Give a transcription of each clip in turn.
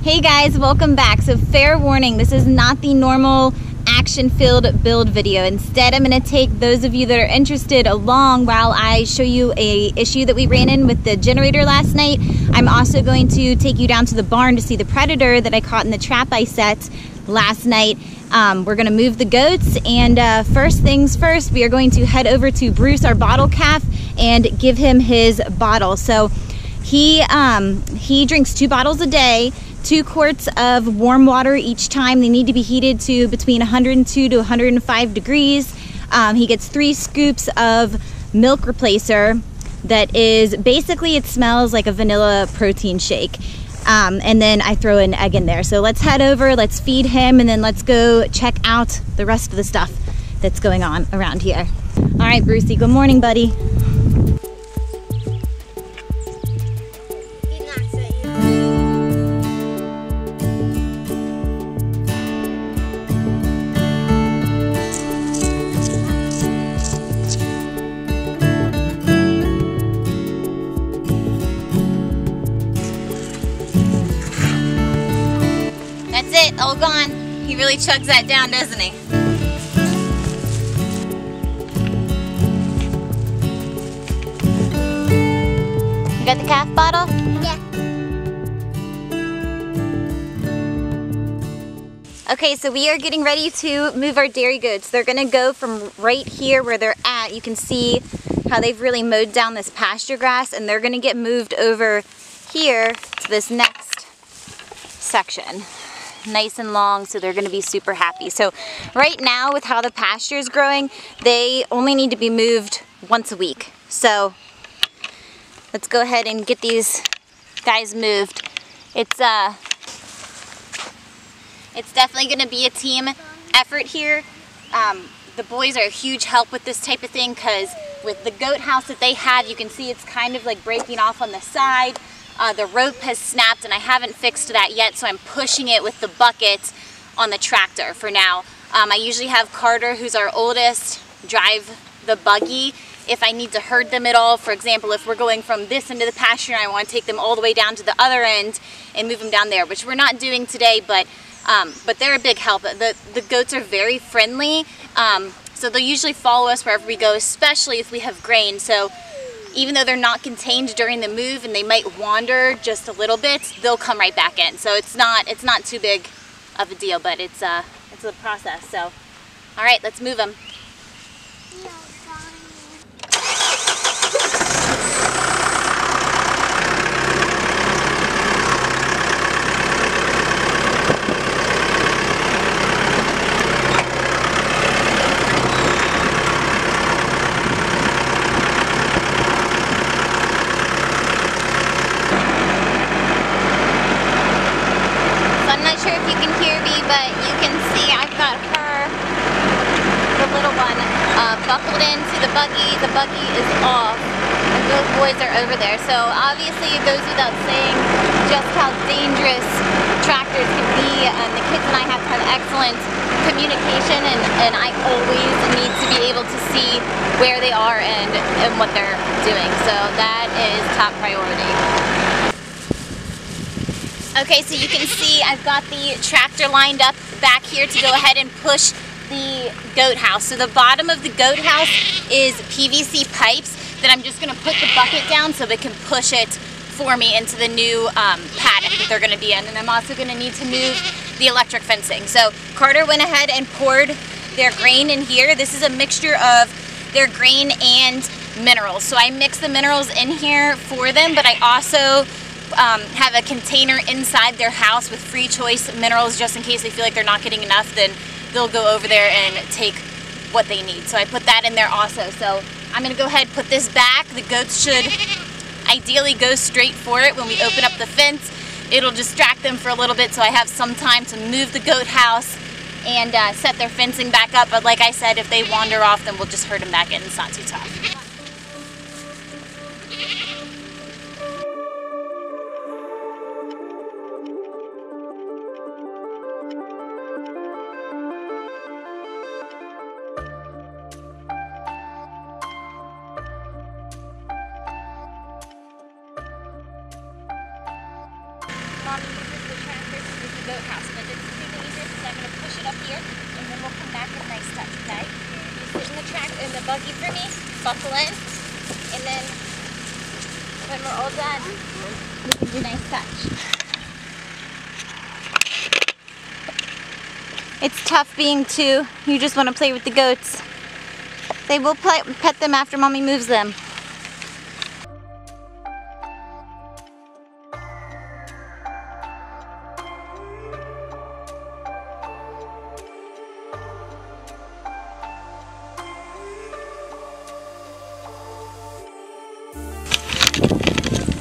Hey guys, welcome back. So fair warning, this is not the normal action-filled build video. Instead, I'm going to take those of you that are interested along while I show you a issue that we ran in with the generator last night. I'm also going to take you down to the barn to see the predator that I caught in the trap I set last night. We're going to move the goats, and first things first, we are going to head over to Bruce, our bottle calf, and give him his bottle. So he drinks 2 bottles a day. 2 quarts of warm water each time. They need to be heated to between 102 to 105 degrees. He gets 3 scoops of milk replacer that is basically, it smells like a vanilla protein shake. And then I throw an egg in there. So let's head over, let's feed him, and then let's go check out the rest of the stuff that's going on around here. All right, Brucey, good morning, buddy. That's it, all gone. He really chugs that down, doesn't he? You got the calf bottle? Yeah. Okay, so we are getting ready to move our dairy goats. They're gonna go from right here where they're at. You can see how they've really mowed down this pasture grass, and they're gonna get moved over here to this next section. Nice and long, so they're going to be super happy. So right now, with how the pasture is growing, they only need to be moved once a week. So let's go ahead and get these guys moved. It's definitely going to be a team effort here. The boys are a huge help with this type of thing, because with the goat house that they have, you can see it's kind of like breaking off on the side. The rope has snapped, and I haven't fixed that yet, so I'm pushing it with the bucket on the tractor for now. I usually have Carter, who's our oldest, drive the buggy if I need to herd them at all. For example, if we're going from this end of the pasture and I want to take them all the way down to the other end and move them down there, which we're not doing today, but they're a big help. The goats are very friendly, so they'll usually follow us wherever we go, especially if we have grain. So even though they're not contained during the move and they might wander just a little bit, they'll come right back in. So it's not too big of a deal, but it's a process. So, all right, let's move them. But you can see I've got her, the little one, buckled into the buggy is off, and those boys are over there. So obviously it goes without saying just how dangerous tractors can be, and the kids and I have to have excellent communication, and I always need to be able to see where they are and what they're doing. So that is top priority. Okay, so you can see I've got the tractor lined up back here to go ahead and push the goat house. So the bottom of the goat house is PVC pipes that I'm just going to put the bucket down so they can push it for me into the new paddock that they're going to be in. And I'm also going to need to move the electric fencing. So Carter went ahead and poured their grain in here. This is a mixture of their grain and minerals. So I mix the minerals in here for them, but I also have a container inside their house with free choice minerals, just in case they feel like they're not getting enough. Then they'll go over there and take what they need. So I put that in there also. So I'm going to go ahead and put this back. The goats should ideally go straight for it. When we open up the fence, it'll distract them for a little bit, so I have some time to move the goat house and set their fencing back up. But like I said, if they wander off, then we'll just herd them back in. It's not too tough. Mommy, this is the tractor goat house, but it's even easier because I'm going to push it up here, and then we'll come back with a nice touch, okay? You sit in the buggy for me, buckle in, and then when we're all done, we can do a nice touch. It's tough being two. You just want to play with the goats. They will pet them after Mommy moves them.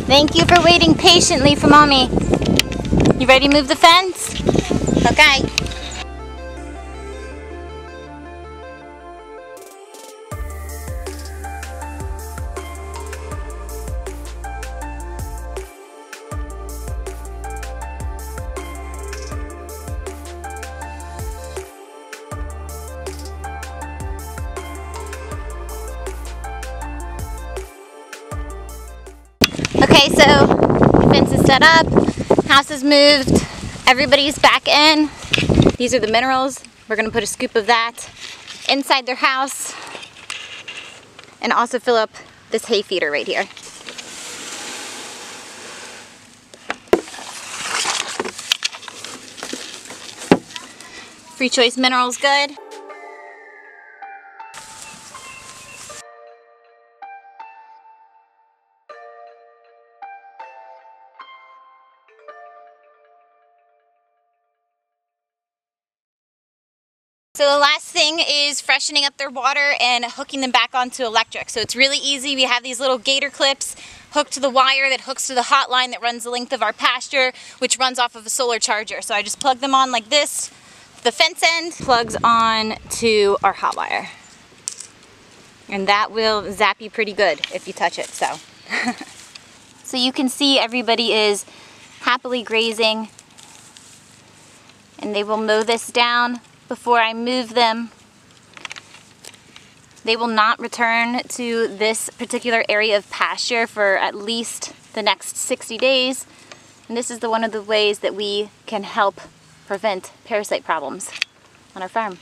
Thank you for waiting patiently for Mommy. You ready to move the fence? Okay. Okay, so the fence is set up, house is moved, everybody's back in. These are the minerals. We're gonna put a scoop of that inside their house and also fill up this hay feeder right here. Free choice minerals, good. So the last thing is freshening up their water and hooking them back onto electric. So it's really easy. We have these little gator clips hooked to the wire that hooks to the hot line that runs the length of our pasture, which runs off of a solar charger. So I just plug them on like this. The fence end plugs on to our hot wire. And that will zap you pretty good if you touch it, so. So you can see everybody is happily grazing, and they will mow this down before I move them. They will not return to this particular area of pasture for at least the next 60 days. And this is one of the ways that we can help prevent parasite problems on our farm.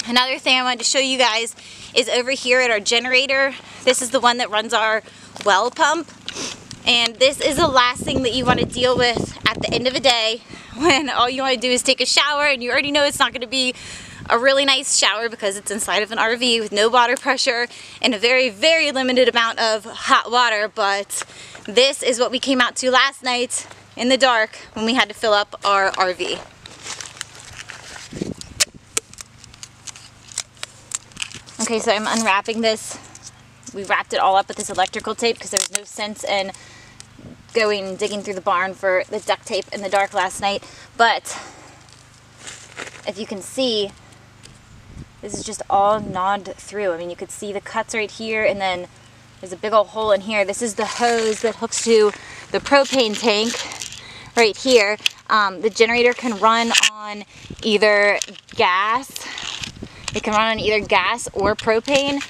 Another thing I wanted to show you guys is over here at our generator. This is the one that runs our well pump. And this is the last thing that you want to deal with at the end of a day when all you want to do is take a shower, and you already know it's not going to be a really nice shower because it's inside of an RV with no water pressure and a very, very limited amount of hot water. But this is what we came out to last night in the dark when we had to fill up our RV. Okay, so I'm unwrapping this. We wrapped it all up with this electrical tape because there was no sense in going and digging through the barn for the duct tape in the dark last night. But if you can see, this is just all gnawed through. I mean, you could see the cuts right here, and then there's a big old hole in here. This is the hose that hooks to the propane tank right here. The generator can run on either gas. It can run on either gas or propane.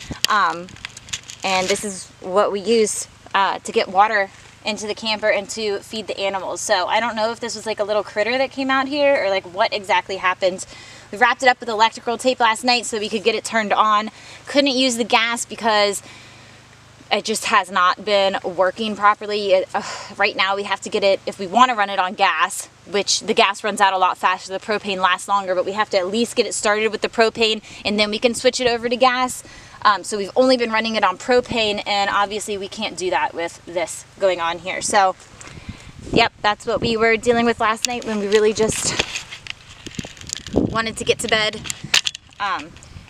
And this is what we use to get water into the camper and to feed the animals. So I don't know if this was like a little critter that came out here or like what exactly happened. We wrapped it up with electrical tape last night so we could get it turned on. Couldn't use the gas because it just has not been working properly. Right now we have to get it, if we want to run it on gas, which the gas runs out a lot faster, the propane lasts longer, but we have to at least get it started with the propane and then we can switch it over to gas. So we've only been running it on propane, and obviously we can't do that with this going on here. So, yep, that's what we were dealing with last night when we really just wanted to get to bed,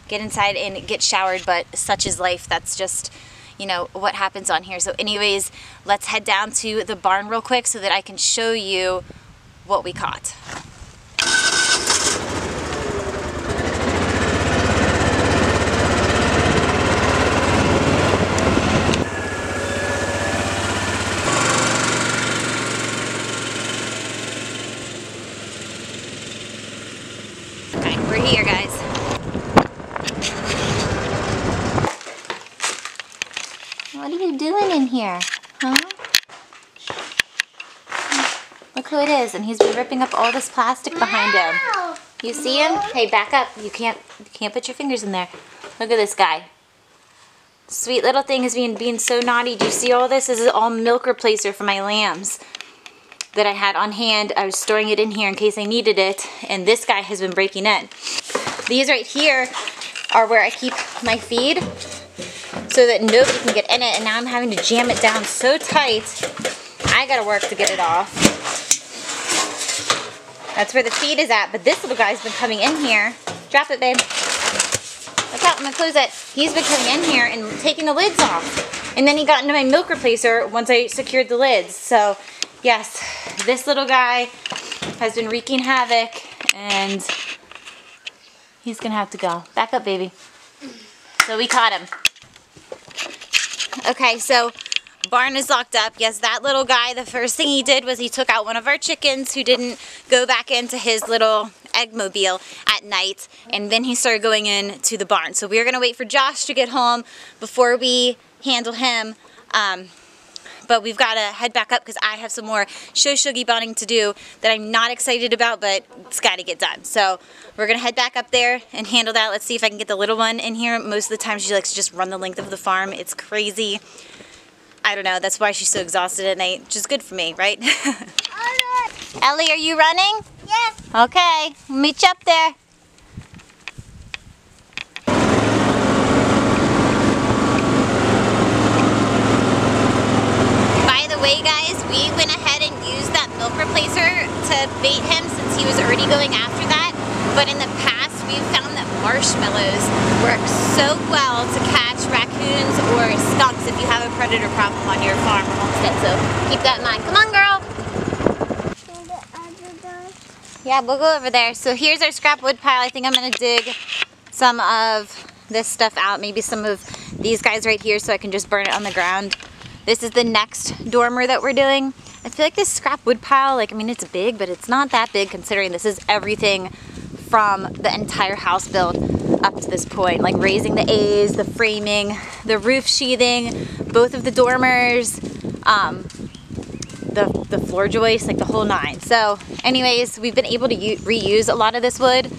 get inside and get showered, but such is life. That's just, you know, what happens on here. So anyways, let's head down to the barn real quick so that I can show you what we caught. We're here, guys. What are you doing in here? Huh? Look who it is, and he's been ripping up all this plastic behind him. You see him? Hey, back up. You can't put your fingers in there. Look at this guy. Sweet little thing is being so naughty. Do you see all this? This is all milk replacer for my lambs that I had on hand. I was storing it in here in case I needed it, and this guy has been breaking in. These right here are where I keep my feed so that nobody can get in it, and now I'm having to jam it down so tight. I gotta work to get it off. That's where the feed is at, but this little guy's been coming in here. Drop it, babe. Look out, I'm gonna close it. He's been coming in here and taking the lids off. And then he got into my milk replacer once I secured the lids. So, yes, this little guy has been wreaking havoc, and he's gonna have to go. Back up, baby. So we caught him. Okay, so barn is locked up. Yes, that little guy, the first thing he did was he took out one of our chickens who didn't go back into his little eggmobile at night, and then he started going into the barn. So we're gonna wait for Josh to get home before we handle him. But we've got to head back up because I have some more show-shuggy bonding to do that I'm not excited about, but it's got to get done. So we're going to head back up there and handle that. Let's see if I can get the little one in here. Most of the time she likes to just run the length of the farm. It's crazy. I don't know. That's why she's so exhausted at night, which is good for me, right? Ellie, are you running? Yes. Okay. We'll meet you up there. Way, guys, we went ahead and used that milk replacer to bait him since he was already going after that. But in the past, we've found that marshmallows work so well to catch raccoons or skunks if you have a predator problem on your farm or homestead. So keep that in mind. Come on, girl. Yeah, we'll go over there. So here's our scrap wood pile. I think I'm going to dig some of this stuff out. Maybe some of these guys right here so I can just burn it on the ground. This is the next dormer that we're doing. I feel like this scrap wood pile, I mean, it's big, but it's not that big considering this is everything from the entire house build up to this point. Like raising the A's, the framing, the roof sheathing, both of the dormers, the floor joists, like the whole nine. So anyways, we've been able to reuse a lot of this wood.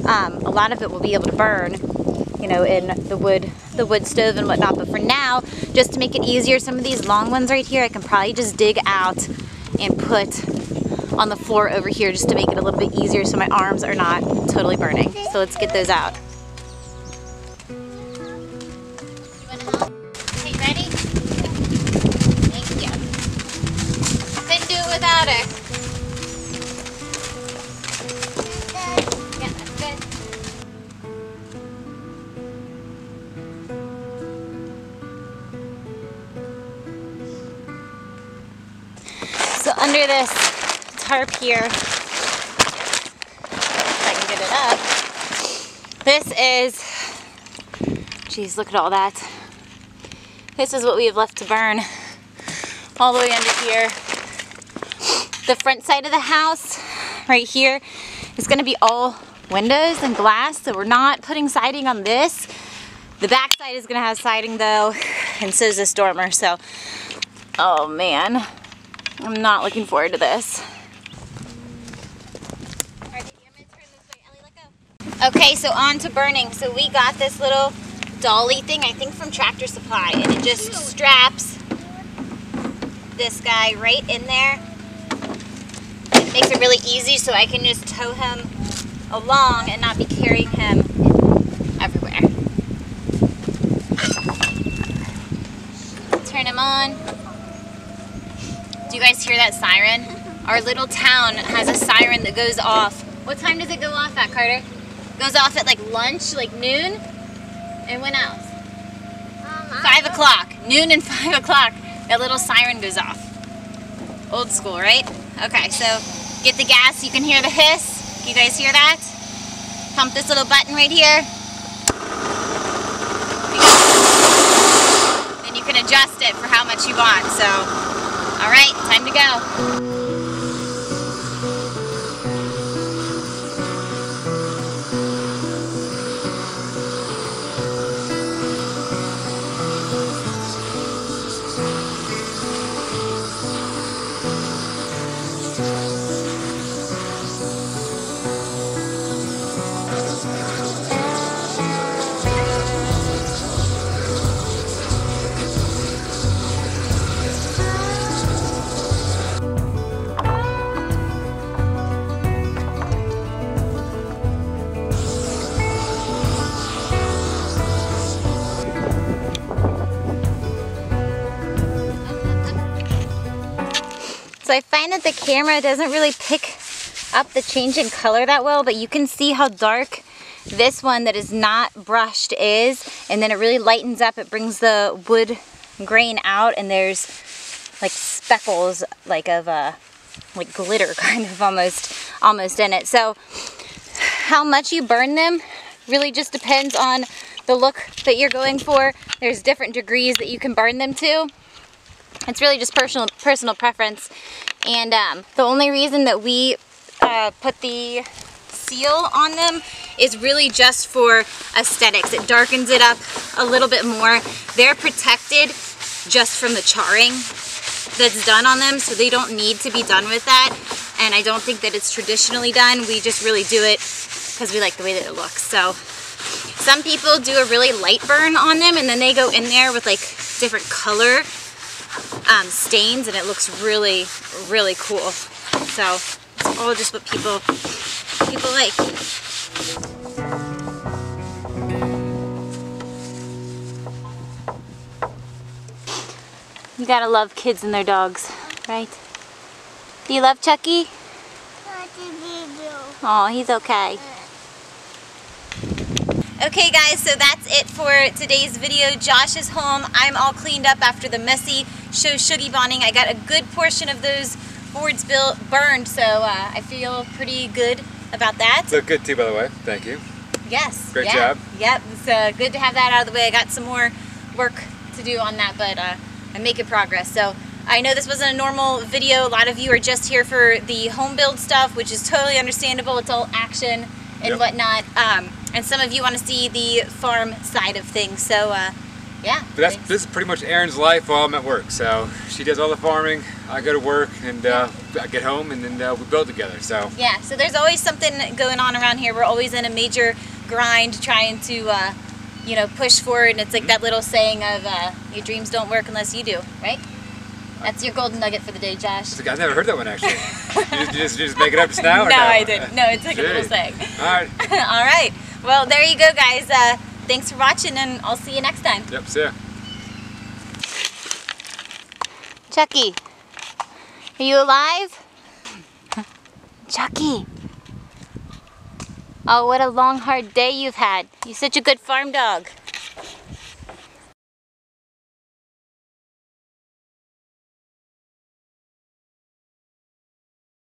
A lot of it will be able to burn, you know, in the wood stove and whatnot, but for now, just to make it easier, some of these long ones right here I can probably just dig out and put on the floor over here just to make it a little bit easier so my arms are not totally burning. So let's get those out. You want help? Okay, ready? Thank you. Couldn't do it without her. Yeah, that's good. So under this tarp here, if I can get it up, this is, geez, look at all that. This is what we have left to burn all the way under here. The front side of the house right here is going to be all windows and glass, so we're not putting siding on this. The back side is going to have siding though, and so is this dormer, so, oh man. I'm not looking forward to this. Okay, so on to burning. So we got this little dolly thing, I think from Tractor Supply, and it just straps this guy right in there. It makes it really easy so I can just tow him along and not be carrying him everywhere. Turn him on. Do you guys hear that siren? Our little town has a siren that goes off. What time does it go off at, Carter? It goes off at like lunch, like noon? And when else? 5 o'clock. Noon and 5 o'clock. That little siren goes off. Old school, right? Okay, so get the gas. You can hear the hiss. Can you guys hear that? Pump this little button right here. Then you can adjust it for how much you want. So, all right, time to go. So I find that the camera doesn't really pick up the change in color that well, but you can see how dark this one that is not brushed is, and then it really lightens up. It brings the wood grain out, and there's like speckles like of like glitter kind of almost in it. So how much you burn them really just depends on the look that you're going for. There's different degrees that you can burn them to. It's really just personal preference. And the only reason that we put the seal on them is really just for aesthetics. It darkens it up a little bit more. They're protected just from the charring that's done on them, so they don't need to be done with that. And I don't think that it's traditionally done. We just really do it because we like the way that it looks. So some people do a really light burn on them, and then they go in there with like different color stains, and it looks really, really cool. So it's all just what people like. You gotta love kids and their dogs, right? Do you love Chucky? Oh, he's okay. Okay guys, so that's it for today's video. Josh is home. I'm all cleaned up after the messy shuggy bonding. I got a good portion of those boards burned, so I feel pretty good about that. Look good too, by the way. Thank you. Yes. Great job. Yep, it's good to have that out of the way. I got some more work to do on that, but I'm making progress. So I know this wasn't a normal video. A lot of you are just here for the home build stuff, which is totally understandable. It's all action and whatnot. And some of you want to see the farm side of things. So yeah. But this is pretty much Erin's life while I'm at work. So she does all the farming, I go to work, and I get home, and then we build together. So yeah, so there's always something going on around here. We're always in a major grind trying to you know, push forward, and it's like that little saying of your dreams don't work unless you do, right? That's your golden nugget for the day, Josh. I've never heard that one actually. you just make it up just now? Or no, I didn't. No, it's like a little saying. All right. All right. Well, there you go, guys. Thanks for watching, and I'll see you next time. Yep, see ya. Chucky, are you alive? Chucky. Oh, what a long, hard day you've had. You're such a good farm dog.